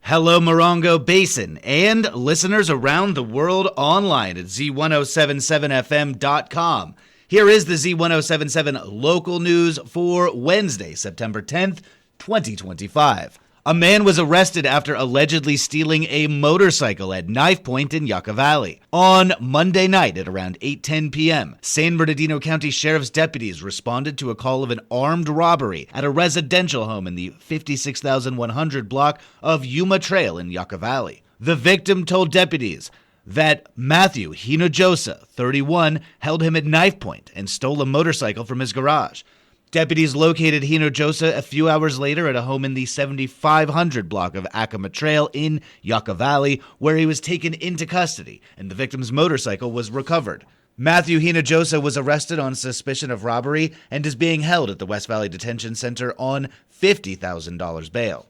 Hello, Morongo Basin, and listeners around the world online at Z107.7FM.com. Here is the Z107.7 Local News for Wednesday, September 10th, 2025. A man was arrested after allegedly stealing a motorcycle at knife point in Yucca Valley. On Monday night at around 8:10 p.m., San Bernardino County Sheriff's deputies responded to a call of an armed robbery at a residential home in the 56,100 block of Yuma Trail in Yucca Valley. The victim told deputies that Matthew Hinojosa, 31, held him at knife point and stole a motorcycle from his garage. Deputies located Hinojosa a few hours later at a home in the 7,500 block of Acoma Trail in Yucca Valley, where he was taken into custody and the victim's motorcycle was recovered. Matthew Hinojosa was arrested on suspicion of robbery and is being held at the West Valley Detention Center on $50,000 bail.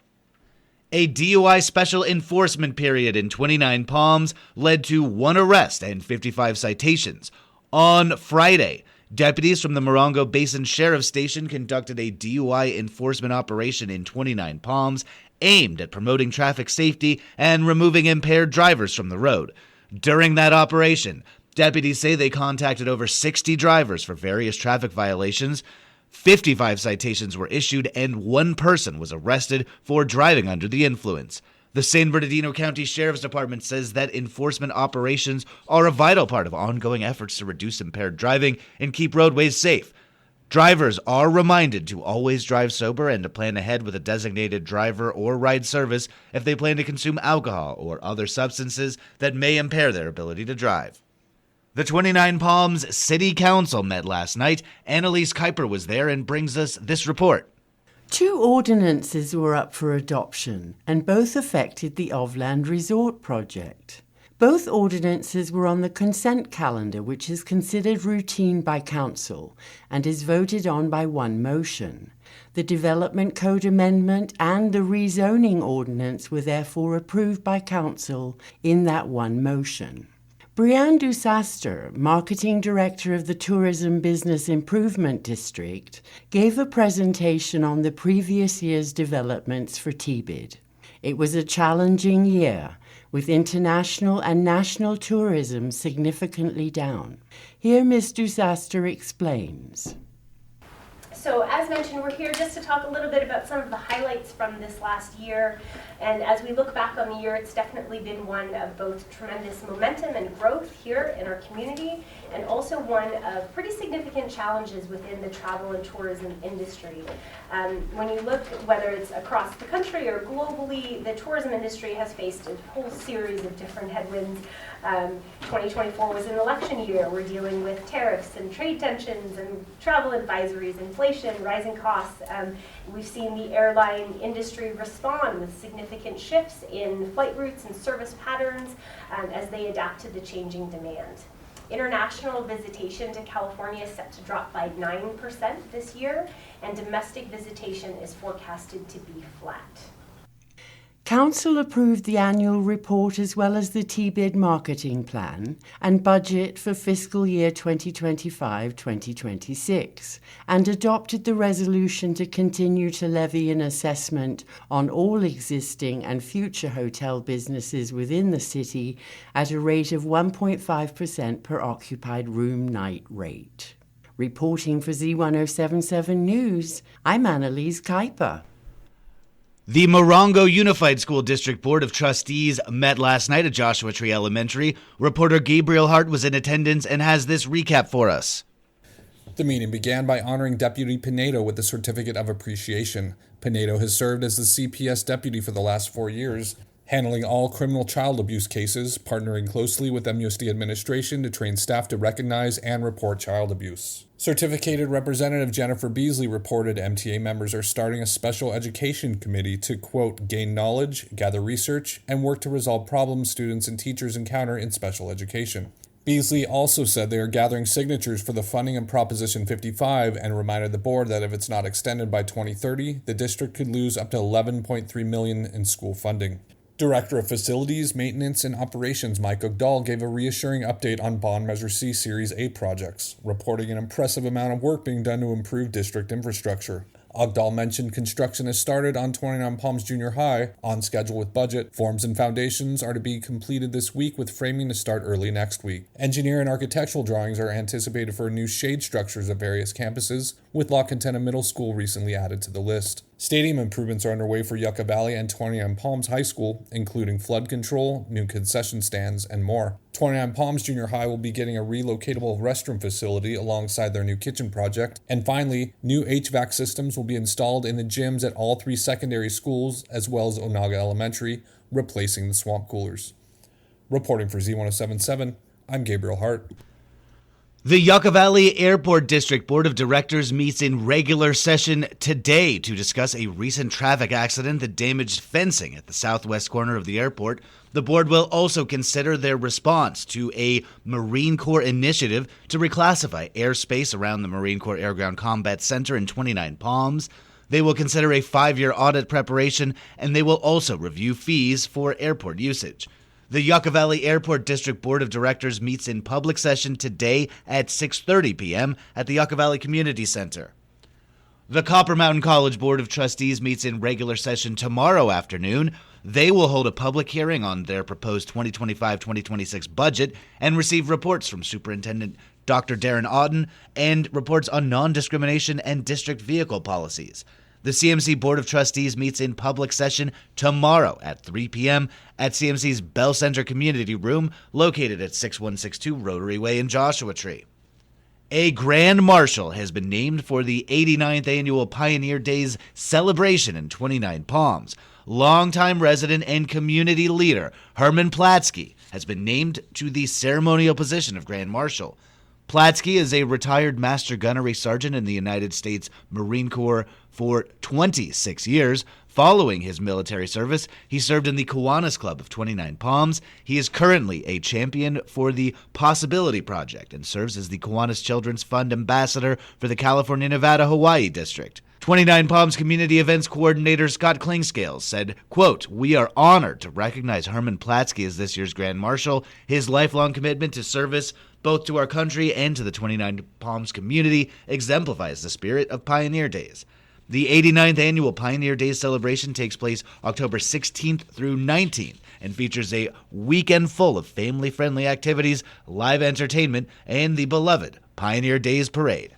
A DUI special enforcement period in 29 Palms led to 1 arrest and 55 citations. On Friday, deputies from the Morongo Basin Sheriff's Station conducted a DUI enforcement operation in 29 Palms aimed at promoting traffic safety and removing impaired drivers from the road. During that operation, deputies say they contacted over 60 drivers for various traffic violations. 55 citations were issued and 1 person was arrested for driving under the influence. The San Bernardino County Sheriff's Department says that enforcement operations are a vital part of ongoing efforts to reduce impaired driving and keep roadways safe. Drivers are reminded to always drive sober and to plan ahead with a designated driver or ride service if they plan to consume alcohol or other substances that may impair their ability to drive. The 29 Palms City Council met last night. Annalise Kuiper was there and brings us this report. 2 ordinances were up for adoption, and both affected the Ofland Resort project. Both ordinances were on the consent calendar, which is considered routine by council and is voted on by one motion. The Development Code Amendment and the rezoning ordinance were therefore approved by council in that one motion. Brianne Dusaster, Marketing Director of the Tourism Business Improvement District, gave a presentation on the previous year's developments for TBID. It was a challenging year, with international and national tourism significantly down. Here Ms. Dusaster explains. So as mentioned, we're here just to talk a little bit about some of the highlights from this last year. And as we look back on the year, it's definitely been one of both tremendous momentum and growth here in our community, and also one of pretty significant challenges within the travel and tourism industry. When you look, whether it's across the country or globally, the tourism industry has faced a whole series of different headwinds. 2024 was an election year. We're dealing with tariffs and trade tensions and travel advisories, inflation, rising costs. We've seen the airline industry respond with significant shifts in flight routes and service patterns as they adapt to the changing demand. International visitation to California is set to drop by 9% this year, and domestic visitation is forecasted to be flat. Council approved the annual report as well as the TBID marketing plan and budget for fiscal year 2025-2026 and adopted the resolution to continue to levy an assessment on all existing and future hotel businesses within the city at a rate of 1.5% per occupied room night rate. Reporting for Z107.7 News, I'm Annalise Kuiper. The Morongo Unified School District Board of Trustees met last night at Joshua Tree Elementary. Reporter Gabriel Hart was in attendance and has this recap for us. The meeting began by honoring Deputy Pinedo with the Certificate of Appreciation. Pinedo has served as the CPS deputy for the last 4 years, handling all criminal child abuse cases, partnering closely with MUSD administration to train staff to recognize and report child abuse. Certificated Representative Jennifer Beasley reported MTA members are starting a special education committee to, quote, gain knowledge, gather research, and work to resolve problems students and teachers encounter in special education. Beasley also said they are gathering signatures for the funding in Proposition 55 and reminded the board that if it's not extended by 2030, the district could lose up to $11.3 million in school funding. Director of Facilities, Maintenance, and Operations Mike Ogdahl gave a reassuring update on Bond Measure C Series 8 projects, reporting an impressive amount of work being done to improve district infrastructure. Ogdal mentioned construction has started on 29 Palms Junior High, on schedule with budget. Forms and foundations are to be completed this week, with framing to start early next week. Engineer and architectural drawings are anticipated for new shade structures at various campuses, with La Contenta Middle School recently added to the list. Stadium improvements are underway for Yucca Valley and 29 Palms High School, including flood control, new concession stands, and more. 29 Palms Junior High will be getting a relocatable restroom facility alongside their new kitchen project. And finally, new HVAC systems will be installed in the gyms at all 3 secondary schools, as well as Onaga Elementary, replacing the swamp coolers. Reporting for Z107.7, I'm Gabriel Hart. The Yucca Valley Airport District Board of Directors meets in regular session today to discuss a recent traffic accident that damaged fencing at the southwest corner of the airport. The board will also consider their response to a Marine Corps initiative to reclassify airspace around the Marine Corps Air Ground Combat Center in 29 Palms. They will consider a 5-year audit preparation, and they will also review fees for airport usage. The Yucca Valley Airport District Board of Directors meets in public session today at 6:30 p.m. at the Yucca Valley Community Center. The Copper Mountain College Board of Trustees meets in regular session tomorrow afternoon. They will hold a public hearing on their proposed 2025-2026 budget and receive reports from Superintendent Dr. Darren Otten and reports on non-discrimination and district vehicle policies. The CMC Board of Trustees meets in public session tomorrow at 3 p.m. at CMC's Bell Center Community Room, located at 6162 Rotary Way in Joshua Tree. A Grand Marshal has been named for the 89th Annual Pioneer Days celebration in 29 Palms. Longtime resident and community leader Herman Platsky has been named to the ceremonial position of Grand Marshal. Platsky is a retired Master Gunnery Sergeant in the United States Marine Corps for 26 years. Following his military service, he served in the Kiwanis Club of 29 Palms. He is currently a champion for the Possibility Project and serves as the Kiwanis Children's Fund Ambassador for the California, Nevada, Hawaii District. 29 Palms Community Events Coordinator Scott Klingscales said, quote, "We are honored to recognize Herman Platsky as this year's Grand Marshal. His lifelong commitment to service both to our country and to the 29 Palms community exemplifies the spirit of Pioneer Days." The 89th Annual Pioneer Days celebration takes place October 16th through 19th and features a weekend full of family-friendly activities, live entertainment, and the beloved Pioneer Days Parade.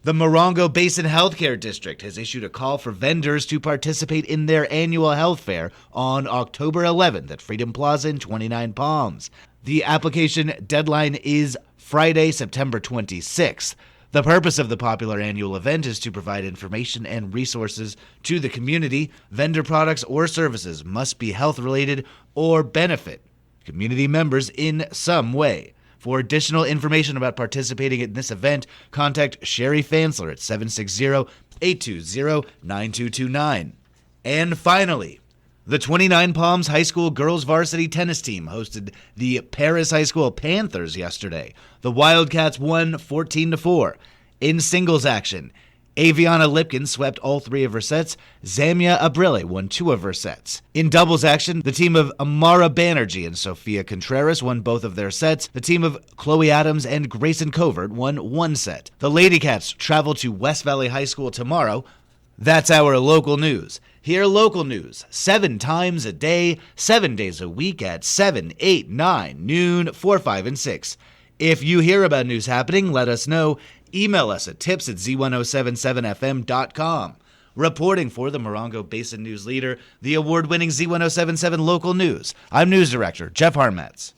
The Morongo Basin Healthcare District has issued a call for vendors to participate in their annual health fair on October 11th at Freedom Plaza in 29 Palms. The application deadline is Friday, September 26th. The purpose of the popular annual event is to provide information and resources to the community. Vendor products or services must be health-related or benefit community members in some way. For additional information about participating in this event, contact Sherry Fansler at 760-820-9229. And finally, the 29 Palms High School girls varsity tennis team hosted the Paris High School Panthers yesterday. The Wildcats won 14-4. In singles action, Aviana Lipkin swept all 3 of her sets. Zamia Abrile won 2 of her sets. In doubles action, the team of Amara Banerjee and Sophia Contreras won both of their sets. The team of Chloe Adams and Grayson Covert won 1 set. The Lady Cats travel to West Valley High School tomorrow. That's our local news. Hear local news 7 times a day, 7 days a week at 7, 8, 9, noon, 4, 5, and 6. If you hear about news happening, let us know. Email us at tips@z1077fm.com. Reporting for the Morongo Basin News Leader, the award-winning Z107.7 Local News, I'm News Director Jeff Harmetz.